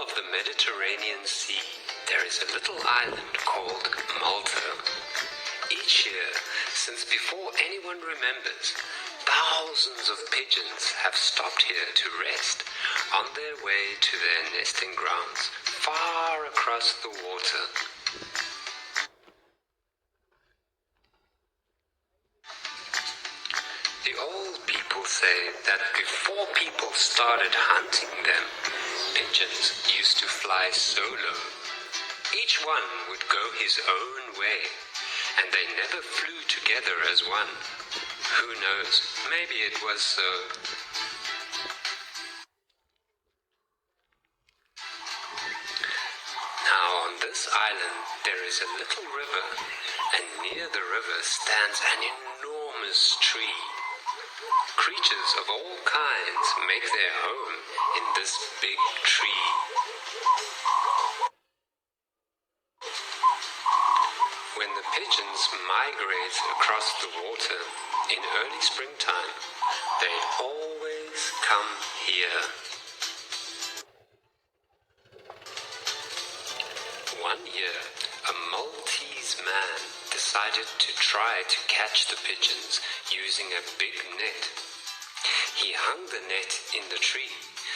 of the Mediterranean Sea, there is a little island called Malta. Each year, since before anyone remembers, thousands of pigeons have stopped here to rest on their way to their nesting grounds far across the water. The old people say that before people started hunting them, pigeons used to fly solo. Each one would go his own way, and they never flew together as one. Who knows, maybe it was so. Now on this island there is a little river, and near the river stands an enormous tree. Creatures of all kinds make their home in this big tree. When the pigeons migrate across the water in early springtime, they always come here. One year, a Maltese man decided to try to catch the pigeons using a big net. He hung the net in the tree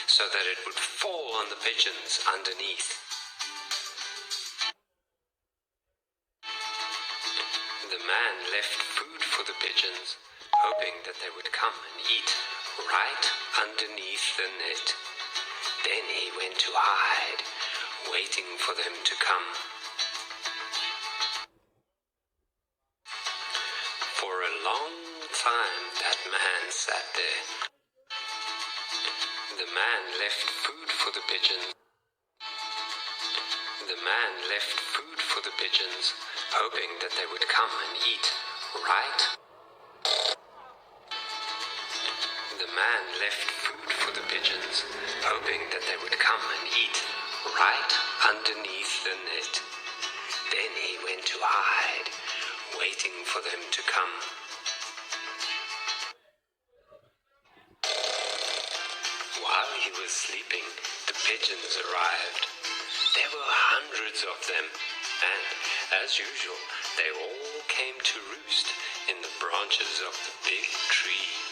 so that it would fall on the pigeons underneath. The man left food for the pigeons, hoping that they would come and eat right underneath the net. Then he went to hide, waiting for them to come. For a long time that man sat there. The man left food for the pigeons. The man left food for the pigeons, hoping that they would come and eat right. The man left food for the pigeons, hoping that they would come and eat right underneath the net. Then he went to hide, waiting for them to come. While he was sleeping, the pigeons arrived. There were hundreds of them, and, as usual, they all came to roost in the branches of the big tree.